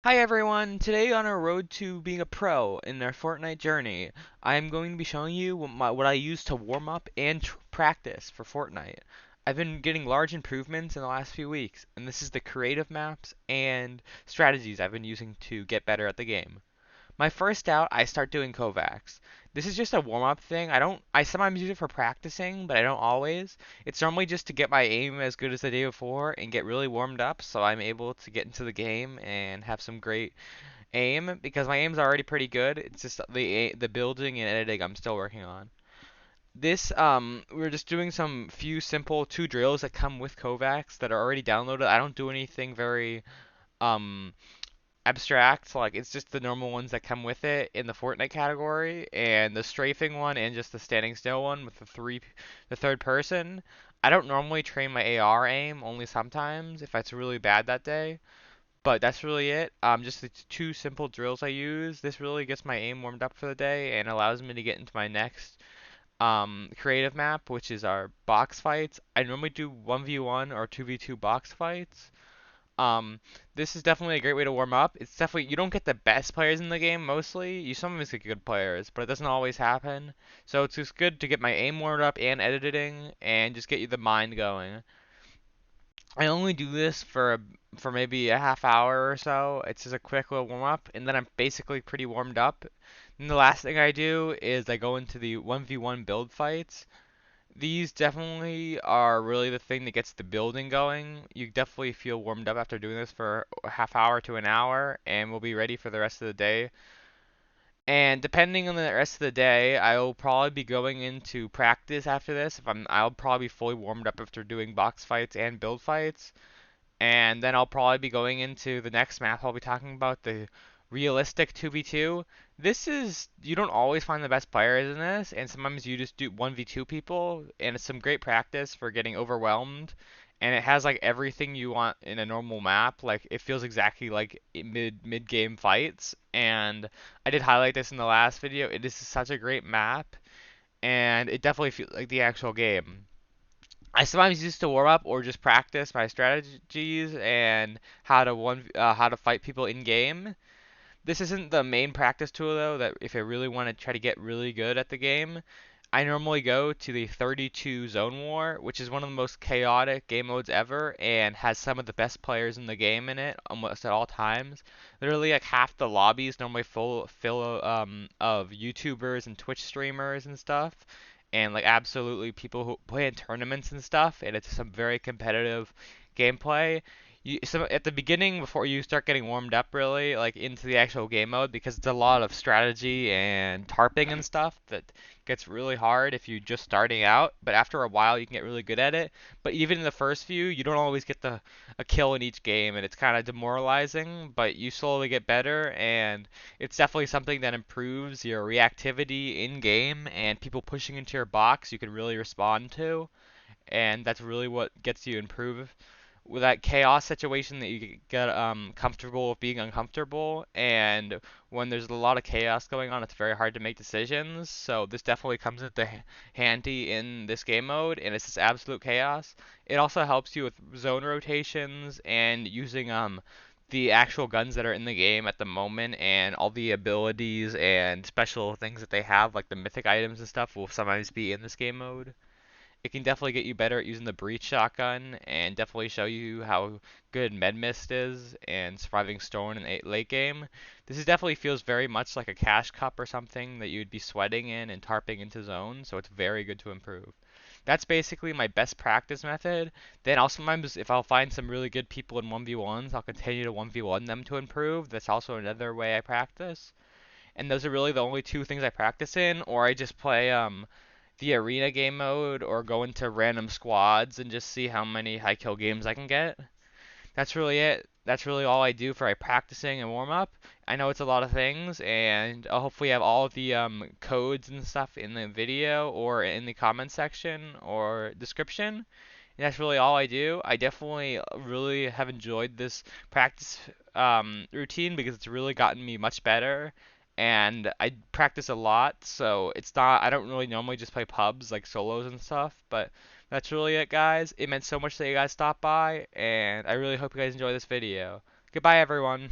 Hi everyone! Today on our road to being a pro in our Fortnite journey, I am going to be showing you what I use to warm up and practice for Fortnite. I've been getting large improvements in the last few weeks, and this is the creative maps and strategies I've been using to get better at the game. My first out, I start doing Kovacs. This is just a warm-up thing. I sometimes use it for practicing, but I don't always. It's normally just to get my aim as good as the day before and get really warmed up so I'm able to get into the game and have some great aim because my aim's already pretty good. It's just the building and editing I'm still working on. We're just doing some few simple two drills that come with Kovacs that are already downloaded. I don't do anything very um abstract, like it's just the normal ones that come with it in the Fortnite category, and the strafing one and just the standing still one with the third person. I don't normally train my AR aim, only sometimes if it's really bad that day. But that's really it. Just the two simple drills I use. This really gets my aim warmed up for the day and allows me to get into my next creative map, which is our box fights. I normally do 1v1 or 2v2 box fights. Um, this is definitely a great way to warm up. It's definitely you don't get the best players in the game mostly. You sometimes get good players, but it doesn't always happen. So it's just good to get my aim warmed up and editing and just get you the mind going. I only do this for maybe a half hour or so. It's just a quick little warm up, and then I'm basically pretty warmed up. And the last thing I do is I go into the 1v1 build fights. These definitely are really the thing that gets the building going. You definitely feel warmed up after doing this for a half hour to an hour, and we'll be ready for the rest of the day. And depending on the rest of the day, I will probably be going into practice after this. I'll probably be fully warmed up after doing box fights and build fights. And then I'll probably be going into the next map I'll be talking about, the realistic 2v2. You don't always find the best players in this, and sometimes you just do 1v2 people, and it's some great practice for getting overwhelmed. And it has like everything you want in a normal map. Like it feels exactly like mid game fights. And I did highlight this in the last video. It is such a great map, and it definitely feels like the actual game. I sometimes use to warm up or just practice my strategies and how to fight people in game. This isn't the main practice tool though, that if I really want to try to get really good at the game, I normally go to the 32 Zone War, which is one of the most chaotic game modes ever and has some of the best players in the game in it almost at all times. Literally like half the lobbies normally full of YouTubers and Twitch streamers and stuff. And like absolutely people who play in tournaments and stuff, and it's some very competitive gameplay. So at the beginning, before you start getting warmed up really, like into the actual game mode, because it's a lot of strategy and tarping and stuff that gets really hard if you're just starting out. But after a while, you can get really good at it. But even in the first few, you don't always get a kill in each game, and it's kind of demoralizing. But you slowly get better, and it's definitely something that improves your reactivity in game, and people pushing into your box you can really respond to, and that's really what gets you improve with that chaos situation that you get comfortable with being uncomfortable. And when there's a lot of chaos going on, it's very hard to make decisions. So this definitely comes into handy in this game mode, and it's just absolute chaos. It also helps you with zone rotations and using the actual guns that are in the game at the moment, and all the abilities and special things that they have, like the mythic items and stuff, will sometimes be in this game mode. It can definitely get you better at using the breach shotgun, and definitely show you how good med mist is and surviving storm in late game. This definitely feels very much like a cash cup or something that you'd be sweating in and tarping into zone, so it's very good to improve. That's basically my best practice method. Then I'll sometimes, if I'll find some really good people in 1v1s, I'll continue to 1v1 them to improve. That's also another way I practice. And those are really the only two things I practice in, or I just play the arena game mode or go into random squads and just see how many high kill games I can get. That's really it. That's really all I do for my practicing and warm up. I know it's a lot of things, and I'll hopefully have all of the codes and stuff in the video or in the comment section or description. And that's really all I do. I definitely really have enjoyed this practice routine because it's really gotten me much better. And I practice a lot, so I don't really normally just play pubs like solos and stuff, but that's really it, guys. It meant so much that you guys stopped by, and I really hope you guys enjoy this video. Goodbye, everyone.